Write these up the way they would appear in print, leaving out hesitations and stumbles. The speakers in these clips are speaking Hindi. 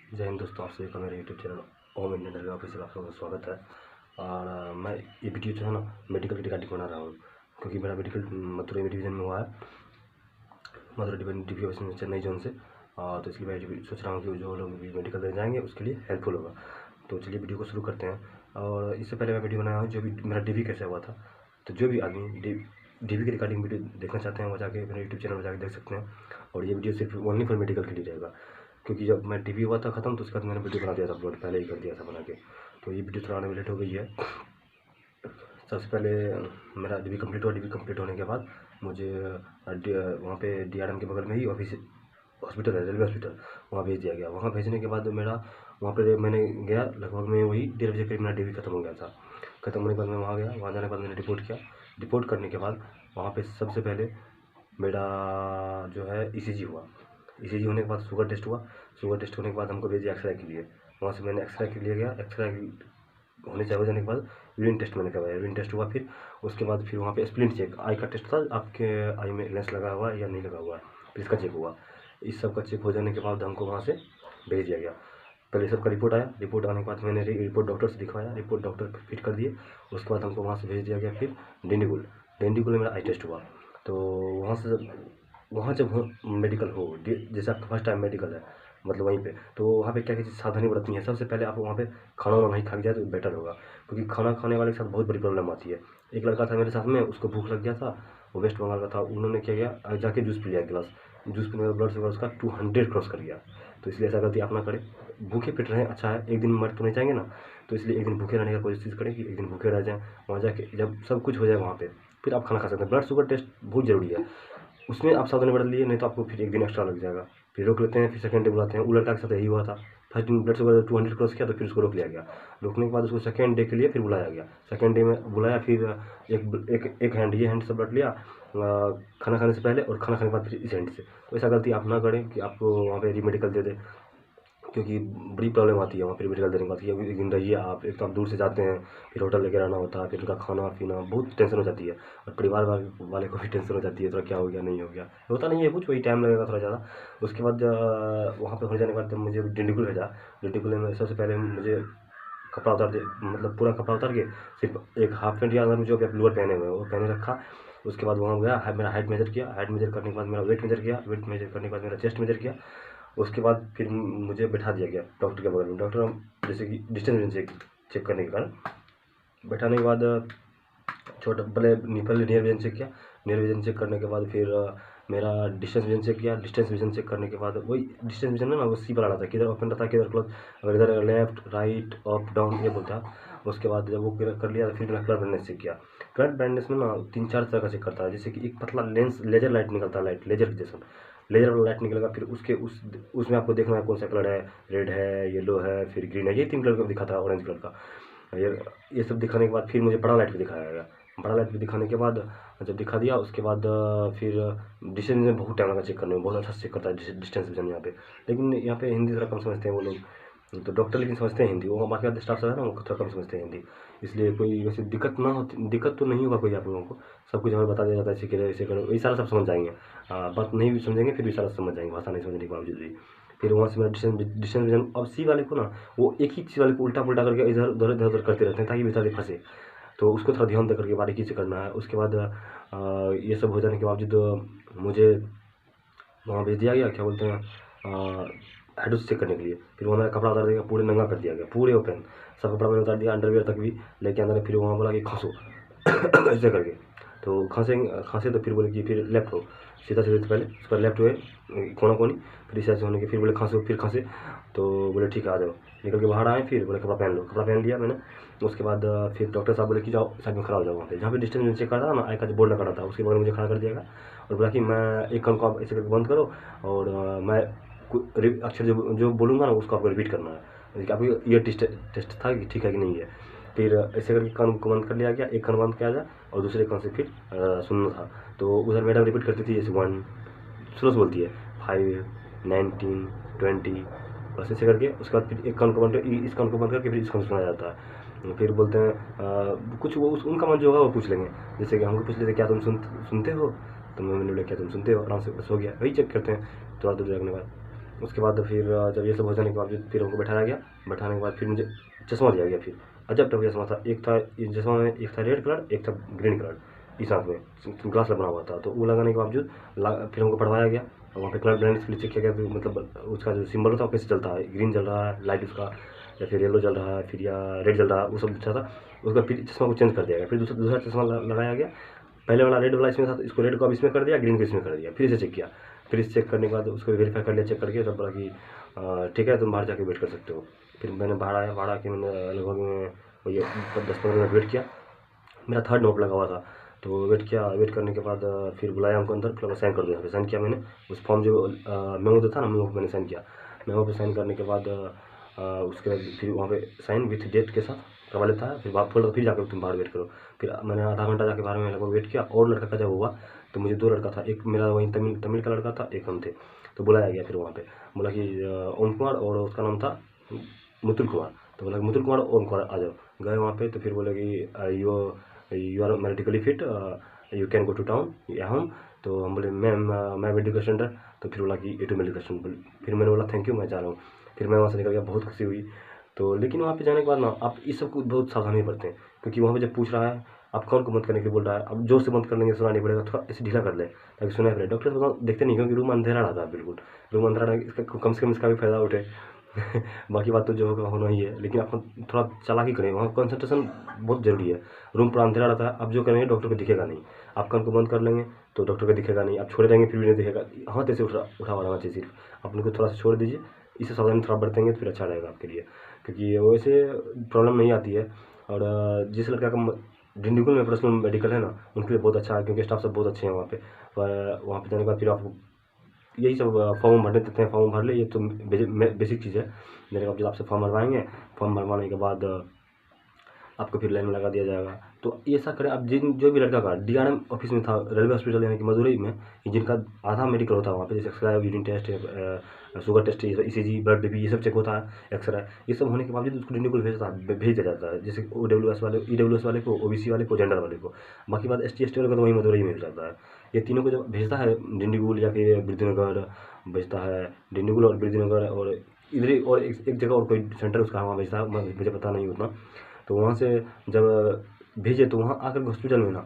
जय हिंद दोस्तों, आप सभी का मेरे यूट्यूब चैनल ओम इंडियन रेलवे ऑफिशियल आप सबका स्वागत है। और मैं ये वीडियो जो है ना मेडिकल की रिगार्डिंग बना रहा हूँ, क्योंकि मेरा मेडिकल मथुरा डिवीज़न में हुआ है, मथुरा डिवीज़न चेन्नई जोन से। तो इसलिए मैं सोच रहा हूँ कि जो लोग भी मेडिकल देने जाएंगे उसके लिए हेल्पफुल होगा। तो चलिए वीडियो को शुरू करते हैं। और इससे पहले मैं वीडियो बनाया हूँ जो भी मेरा डीवी कैसे हुआ था। तो जो भी आदमी डीवी की रिगार्डिंग वीडियो देखना चाहते हैं वो जाके मेरे यूट्यूब चैनल पर जाकर देख सकते हैं। और ये वीडियो सिर्फ ओनली फॉर मेडिकल के लिए रहेगा, क्योंकि जब मैं टीवी हुआ था ख़त्म तो उसके बाद मैंने वीडियो बना दिया था, अपलोड पहले ही कर दिया था बना के। तो ये वीडियो थोड़ा आने में लेट हो गई है। सबसे पहले मेरा डीवी कंप्लीट हुआ। डीवी कंप्लीट होने के बाद मुझे वहाँ पे डीआरएम के बगल में ही ऑफिस हॉस्पिटल है, रेलवे हॉस्पिटल, वहाँ भेज दिया गया। वहाँ भेजने के बाद मेरा वहाँ पे मैंने गया, लगभग में वही 1:30 बजे करीब मेरा डीवी खत्म हो गया था। खत्म होने के बाद मैं वहाँ गया। वहाँ जाने के बाद मैंने रिपोर्ट किया। रिपोर्ट करने के बाद वहाँ पे सबसे पहले मेरा जो है ईसीजी हुआ। ईसीजी होने के बाद शुगर टेस्ट हुआ। शुगर टेस्ट होने के बाद हमको भेजे एक्सरे के लिए। वहाँ से मैंने एक्सरे के लिए गया। एक्सरे होने चाहिए, हो जाने के बाद यूरिन टेस्ट मैंने करवाया। यूरिन टेस्ट हुआ। फिर उसके बाद फिर वहाँ पे स्प्लिंट चेक, आई का टेस्ट था, आपके आई में लेंस लगा हुआ है या नहीं लगा हुआ है, फिर इसका चेक हुआ। इस सब का चेक हो जाने के बाद हमको वहाँ से भेज दिया गया। पहले सबका रिपोर्ट आया। रिपोर्ट आने के बाद मैंने रिपोर्ट डॉक्टर से दिखवाया। रिपोर्ट डॉक्टर फिट कर दिए। उसके बाद हमको वहाँ से भेज दिया गया फिर डिंडीगुल। डिंडीगुल में मेरा आई टेस्ट हुआ। तो वहाँ जब मेडिकल हो, जैसे आपका फर्स्ट टाइम मेडिकल है मतलब वहीं पे, तो वहाँ पे क्या क्या चीज़ सावधानी बरतनी है। सबसे पहले आप वहाँ पे खाना वाना नहीं खा के जाए तो बेटर होगा, क्योंकि खाना खाने वाले के साथ बहुत बड़ी प्रॉब्लम आती है। एक लड़का था मेरे साथ में, उसको भूख लग गया था, वो वेस्ट बंगाल का था। उन्होंने क्या किया, जाके जूस पी लिया गिलास। जूस पीने का ब्लड शुगर उसका 200 क्रॉस कर गया। तो इसलिए ऐसा गलती आप ना करें। भूखे पेट रहें, अच्छा है, एक दिन मर तो नहीं जाएंगे ना। तो इसलिए एक दिन भूखे रहने का कोशिश करें कि एक दिन भूखे रह जाएँ। वहाँ जाके जब सब कुछ हो जाए वहाँ पे फिर आप खाना खा सकते हैं। ब्लड शुगर टेस्ट बहुत ज़रूरी है, उसमें आप सावधानी बरत लिए, नहीं तो आपको फिर एक दिन एक्स्ट्रा लग जाएगा। फिर रोक लेते हैं, फिर सेकंड डे बुलाते हैं। वो लड़का के साथ यही हुआ था। फर्स्ट दिन ब्लड शुगर 200 क्रॉस किया तो फिर उसको रोक लिया गया। रोकने के बाद उसको सेकंड डे के लिए फिर बुलाया गया। सेकंड डे में बुलाया, फिर एक हैंड, ये हैंड से ब्लड लिया खाना खाने से पहले, और खाना खाने के बाद फिर इस हैंड से। तो ऐसा गलती आप ना करें कि आपको वहाँ पे रीमेडिकल दे दे, क्योंकि बड़ी प्रॉब्लम आती है वहाँ पे मेडिकल देने के बाद। कि एक दिन रहिए आप, एक तो आप दूर से जाते हैं, फिर होटल लेके रहना होता है, फिर उनका खाना पीना, बहुत टेंशन हो जाती है। और परिवार वाले को भी टेंशन हो जाती है, थोड़ा क्या हो गया नहीं हो गया, होता नहीं है कुछ, वही टाइम लगेगा थोड़ा ज़्यादा। उसके बाद वहाँ पे हो जाने के बाद जब मुझे डिंडीगुल भेजा, डिंडीगुल में सबसे पहले मुझे कपड़ा उतार दे, मतलब पूरा कपड़ा उतार के सिर्फ एक हाफ पैंट या अंदर में जो भी आप लोअर पहने हुए हैं वो पहने रखा। उसके बाद वहाँ गया, मेरा हाइट मेजर किया। हाइट मेजर करने के बाद मेरा वेट मेजर किया। वेट मेजर करने के बाद मेरा चेस्ट मेजर किया। उसके बाद फिर मुझे बैठा दिया गया डॉक्टर के बगल में। डॉक्टर जैसे कि डिस्टेंस चेक करने के कारण बैठाने के बाद छोटा पहले नियर विजन चेक किया। नियर विजन चेक करने के बाद फिर मेरा डिस्टेंस विजन चेक किया। डिस्टेंस विजन चेक करने के बाद वही डिस्टेंस विजन में ना वो सी पर आ रहा था, किधर ओपन रहता है किधर क्लोज, अगर इधर लेफ्ट राइट अप डाउन ये बोलता है। उसके बाद जब वो कर लिया तो फिर मैंने कलर ब्राइटनेस चेक किया। कलर ब्राइटनेस में ना 3-4 तरह का चेक करता है, जैसे कि एक पतला लेंस लेजर लाइट निकलता है, लाइट लेजर जैसा लेजर वाला लाइट निकलेगा। फिर उसके उसमें आपको देखना है कौन सा कलर है, रेड है, येलो है, फिर ग्रीन है, ये 3 कलर का दिखाता है, ऑरेंज कलर का। ये सब दिखाने के बाद फिर मुझे बड़ा लाइट भी दिखाया गया। बड़ा लाइट भी दिखाने के बाद जब दिखा दिया उसके बाद फिर डिस्टेंस में बहुत टाइम लगा चेक करने में। बहुत अच्छा से चेक करता है डिस्टेंस विजन यहाँ पे, लेकिन यहाँ पे हिंदी थोड़ा कम समझते हैं वो लोग। तो डॉक्टर लेकिन समझते हैं हिंदी, वो बाकी स्टाफ सब है ना वो थोड़ा कम समझते हैं हिंदी। इसलिए कोई वैसे दिक्कत तो नहीं होगा कोई आप लोगों को। सब कुछ हमें बता दिया जाता है, ऐसे करो ऐसे करो, ये सारा सब समझ जाएंगे। बात नहीं भी समझेंगे फिर भी सारा समझ जाएंगे, भाषा नहीं समझने के बावजूद भी। फिर वहाँ से मेरा डिस्टेंस विजन, अब सी वाले को ना वो एक ही चीज़ वाले को उल्टा पुल्टा करके इधर उधर इधर उधर करते रहते हैं ताकि बेचारे फंसे। तो उसको थोड़ा ध्यान दे करके बारीकी से करना है। उसके बाद ये सब हो जाने के बावजूद मुझे वहाँ भेज दिया गया, क्या बोलते हैं, हेडोस चेक करने के लिए। फिर वहाँ मेरा कपड़ा उतार दिया, पूरे नंगा कर दिया गया, पूरे ओपन सब कपड़ा मैंने उतार दिया, अंडरवियर तक भी लेके अंदर। फिर वहाँ बोला कि खांसो ऐसे करके। तो खांसे तो फिर बोले कि फिर लेफ्ट हो, सीधा सीधे तो पहले उसके बाद लेफ्ट हुए कोना कोनी, फिर इस ऐसे होने के फिर बोले खांसो, फिर खांसे। तो बोले ठीक है आ जाओ। निकल के बाहर आए, फिर बोले कपड़ा पहन लो, कपड़ा पहन लिया मैंने। उसके बाद फिर डॉक्टर साहब बोले कि जाओ साइड में खड़ा हो जाओ, वहाँ पे जहाँ पे डिस्टेंस चेक करता था ना, आई का जो बोर्ड लगा रहा था उसके बगल में मुझे खड़ा कर दिया गया। और बोला कि मैं एक कान को आप ऐसे करके बंद करो, और मैं अक्षर जो जो बोलूँगा ना उसको आपको रिपीट करना है, आपको ये टेस्ट था कि ठीक है कि नहीं है। फिर ऐसे करके कान को बंद कर लिया गया, एक कान बंद किया जाए और दूसरे कान से फिर सुनना था। तो उधर मैडम रिपीट करती थी, जैसे 1 स्लो से बोलती है, 5 19 20, बस ऐसे करके। उसके बाद फिर एक कान को बंद इस कान को बंद करके फिर इस कान से सुना जाता है। फिर बोलते हैं कुछ वो उनका मन जो होगा वो पूछ लेंगे, जैसे कि हमको पूछ लेते क्या तुम सुनते हो, तो मैंने बोला क्या तुम सुनते हो, आराम से बस हो गया। वही चेक करते हैं थोड़ा दूर जाने के बाद। उसके बाद फिर जब ये सब हो जाने के बाद फिर हमको बैठाया गया। बैठाने के बाद फिर मुझे चश्मा दिया गया। फिर अजब टाइप का चश्मा था, एक था इस चश्मा में, एक था रेड कलर, एक था ग्रीन कलर, इस आँख में ग्लास बना हुआ था। तो वो लगाने के बावजूद फिर हमको पढ़वाया गया और वहाँ पे कलर ब्लाइंड्स के लिए चेक किया गया कि मतलब उसका जो सिंबल होता है वो कैसे चलता है, ग्रीन जल रहा है लाइट उसका, या फिर येलो जल रहा है, फिर या रेड जल रहा है, वो सब अच्छा था। उसका फिर चश्मा को चेंज कर दिया गया, फिर दूसरा चश्मा लगाया गया। पहले वाला रेड वाला इसमें था, इसको रेड को अब इसमें कर दिया, ग्रीन को इसमें कर दिया, फिर इसे चेक किया। फिर इसे चेक करने के बाद उसको वेरीफाई कर लिया, चेक करके तब बोला कि ठीक है तुम बाहर जाके वेट कर सकते हो। फिर मैंने बाहर आया, बाहर आके मैंने लगभग ये 10-15 मिनट वेट किया। मेरा थर्ड नोट लगा हुआ था, तो वेट किया। वेट करने के बाद फिर बुलाया हमको अंदर, फिर मैं साइन कर दिया। फिर साइन किया मैंने उस फॉर्म जो मेमो जो था ना, मेमो पर मैंने साइन किया। मेमो पे साइन करने के बाद उसके बाद फिर वहाँ पे साइन विथ डेट के साथ करवा लेता है। फिर बाहर फोल्डर, फिर जाकर तुम बाहर वेट करो। फिर मैंने आधा घंटा जाके बाहर में लगभग वेट किया। और लड़का का जब हुआ तो मुझे 2 लड़का था, एक मेरा वहीं तमिल का लड़का था, एक हम थे। तो बुलाया गया, फिर वहाँ पे बोला कि ओम कुमार, और उसका नाम था मुतुल कुमार। तो बोला कि मुतुल कुमार ओम कुमार आ जाओ। गए वहाँ पे तो फिर बोले कि you are medically fit, you can go to town या होम। तो हम बोले मैम मैं मेडिकल स्टूडेंट। तो फिर बोला कि ए टू मेडिकल स्टूडेंट। फिर मैंने बोला थैंक यू, मैं जा रहा हूँ। फिर मैं वहाँ से निकल गया, बहुत खुशी हुई। तो लेकिन वहाँ पे जाने के बाद ना आप इस सब को बहुत सावधानी बरतें, क्योंकि वहाँ पे जब पूछ रहा है आप कौन को बंद करने के लिए बोल रहा है, अब जोर से बंद कर लेंगे सुना नहीं पड़ेगा, थोड़ा ऐसे ढीला कर ले ताकि सुनाई पड़े। डॉक्टर बताओ देखते नहीं, क्योंकि रूम अंधेरा रहता है, बिल्कुल रूम अंधेरा रहे, इसका कम से कम इसका भी फायदा उठे। बाकी बात तो जो होगा होना ही है, लेकिन आप थोड़ा चालाकी करें, वहाँ कंसंट्रेशन बहुत जरूरी है। रूम पूरा अंधेरा रहता है, आप जो करेंगे डॉक्टर को दिखेगा नहीं। आप कान को बंद कर लेंगे तो डॉक्टर को दिखेगा नहीं, आप छोड़े रहेंगे फिर भी नहीं दिखेगा। हाथ ऐसे उठा हुआ रहना चाहिए सिर्फ, आप उनको थोड़ा सा छोड़ दीजिए। इससे सावधानी थोड़ा बरतेंगे तो फिर अच्छा रहेगा आपके लिए, क्योंकि वैसे प्रॉब्लम नहीं आती है। और जिस लड़का का डिंडीगुल में पर्सनल मेडिकल है ना, उनके लिए बहुत अच्छा है, क्योंकि स्टाफ सब बहुत अच्छे हैं वहाँ पे। पर वहाँ पे जाने के बाद फिर आप यही सब फॉर्म भरने देते हैं, फॉर्म भर ले, ये तो बेसिक चीज़ है। मेरे को जब आपसे फॉर्म भरवाएंगे, फॉर्म भरवाने के बाद आपको फिर लाइन में लगा दिया जाएगा। तो ऐसा करें आप, जिन जो भी लड़का का डीआरएम ऑफिस में था, रेलवे हॉस्पिटल यानी कि मदुरई में, जिनका आधा मेडिकल होता है वहाँ पे, जैसे X ray, urine test, sugar test, ECG, blood BP, ये सब चेक होता है, एक्सरे, ये सब होने के बावजूद उसको डिंडीगुल भेज दिया जाता है। जैसे OWS वाले, EWS वाले को, OBC वाले को, जेंडर वाले को। बाकी बात ST ST वाले को तो वहीं मदुरई में भेज जाता है। ये तीनों को जब भेजता है डिंडीगुल या फिर बिरदुनगर भेजता है, डिंडीगुल और बिरदुनगर, और इधर ही और एक जगह और कोई सेंटर उसका वहाँ भेजता है, मुझे पता नहीं उतना। तो वहाँ से जब भेजे तो वहाँ आकर हॉस्पिटल में ना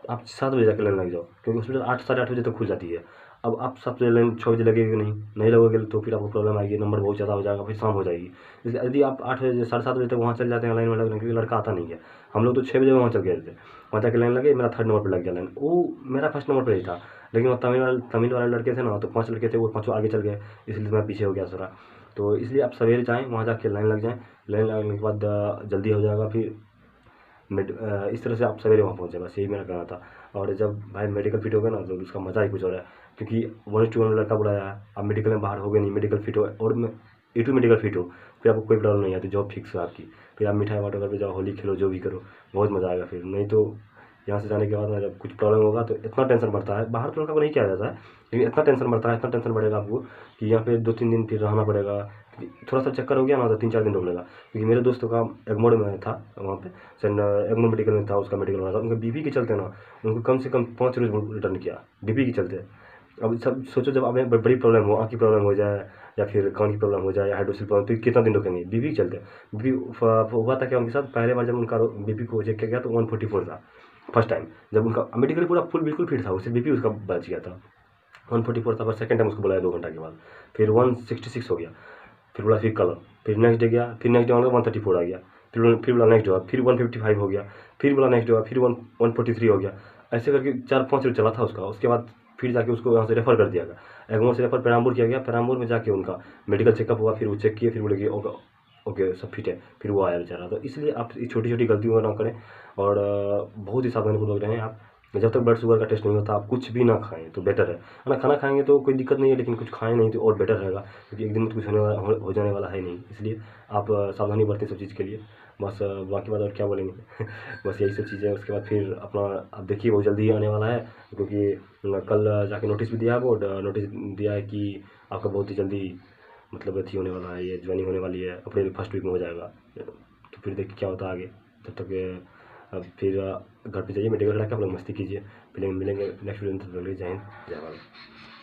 आप 7 बजे जाकर लाइन लग जाओ, क्योंकि हॉस्पिटल 8 साढ़े 8 बजे तक खुल जाती है। अब आप 7 बजे लाइन 6 बजे लगेगी नहीं लगोगे तो फिर आपको प्रॉब्लम आएगी, नंबर बहुत ज़्यादा हो जाएगा, फिर शाम हो जाएगी। इसलिए यदि आप 8 बजे, साढ़े 7 बजे तक वहाँ चल जाते हैं लाइन में लगने, क्योंकि लड़का आता नहीं है। हम लोग तो 6 बजे वहाँ चल गए थे, वहाँ जाकर लाइन लगे, मेरा 3rd नंबर पर लग गया लाइन। वो मेरा 1st नंबर पर ही था, लेकिन वो तमिल वाले लड़के थे ना, तो 5 लड़के थे, वो 5 आगे चल गए, इसलिए मैं पीछे हो गया थोड़ा। तो इसलिए आप सवेरे जाएँ, वहाँ जाके लाइन लग जाएँ। लाइन लगने के बाद जल्दी हो जाएगा। फिर इस तरह से आप सवेरे वहाँ पहुँचे, बस यही मेरा कहना था। और जब भाई मेडिकल फिट हो गया ना, तो उसका मज़ा ही कुछ हो रहा है, क्योंकि 1:1 लड़का बुलाया है। आप मेडिकल में बाहर हो गए नहीं, मेडिकल फिट हो और A2 मेडिकल फिट हो, फिर आपको कोई प्रॉब्लम नहीं आती, जॉब फिक्स है आपकी। फिर आप मिठाई वाटर पे जाओ, होली खेलो, जो भी करो, बहुत मज़ा आएगा। फिर नहीं तो यहाँ से जाने के बाद ना जब कुछ प्रॉब्लम होगा तो इतना टेंशन बढ़ता है। बाहर तो लड़का को नहीं किया जाता है, लेकिन इतना टेंशन बढ़ता है, इतना टेंशन बढ़ेगा आपको कि यहाँ पे 2-3 दिन फिर रहना पड़ेगा। थोड़ा सा चक्कर हो गया ना तो 3-4 दिन रुकने लगा, क्योंकि मेरे दोस्तों का एग्मोर में था वहाँ पे, एग्मोर मेडिकल में था, उसका मेडिकल वाला था। उनके बीपी के चलते ना उनको कम से कम 5 रोज रिटर्न किया, बीपी के चलते। अब सब सोचो, जब हमें बड़ी प्रॉब्लम हो, आँख की प्रॉब्लम हो जाए या फिर कान की प्रॉब्लम हो जाए या हाइड्रोसिल प्रॉब्लम, तो कितना दिन रुकेंगे बीपी के चलते। बीपी हुआ था क्या उनके साथ, पहले बार जब उनका बीपी को चेक किया गया तो 144 था फर्स्ट टाइम। जब उनका मेडिकली पूरा फुल बिल्कुल फिट था, उससे बीपी उसका बच गया था, 144 था। पर सेकंड टाइम उसको बुलाया 2 घंटा के बाद, फिर 166 हो गया। फिर बोला फिर कल, फिर नेक्स्ट डे गया, फिर नेक्स्ट डे मतलब 134 आ गया। फिर बोला नेक्स्ट डे, फिर 155 हो गया। फिर बोला नेक्स्ट डे, फिर 143 हो गया। ऐसे करके 4-5 रोज चला था उसका। उसके बाद फिर जाके उसको यहाँ से रेफ़र कर दिया गया, एग्मोर से रेफ़र पेराम्बूर किया गया। पेराम्बूर में जाके उनका मेडिकल चेकअप हुआ, फिर वो चेक किए, फिर बोले कि ओके सब फिट है, फिर वो आया बेचारा। तो इसलिए आप ये छोटी छोटी गलतियों ना करें, और बहुत ही सावधानीपूर्वक रहें आप। जब तक ब्लड शुगर का टेस्ट नहीं होता आप कुछ भी ना खाएं तो बेटर है ना। खाना खाएंगे तो कोई दिक्कत नहीं है, लेकिन कुछ खाएं नहीं तो और बेटर रहेगा, क्योंकि एक दिन में तो कुछ हो जाने वाला है नहीं। इसलिए आप सावधानी बरतें सब चीज़ के लिए। बस बाकी बात और क्या बोलेंगे। बस यही सब चीज़ें। उसके बाद फिर अपना अब देखिए वो जल्दी ही आने वाला है, क्योंकि कल जाके नोटिस भी दिया है, वो नोटिस दिया है कि आपका बहुत ही जल्दी मतलब अथी होने वाला है, ये ज्वाइनिंग होने वाली है, अप्रैल 1st वीक में हो जाएगा। तो फिर देखिए क्या होता है आगे। तब तक अब फिर घर पे जाइए, मेडिकल करा के आप लोग मस्ती कीजिए। फिर मिलेंगे नेक्स्ट वीडियो में। तब तक के लिए जय हिंद, जय भारत।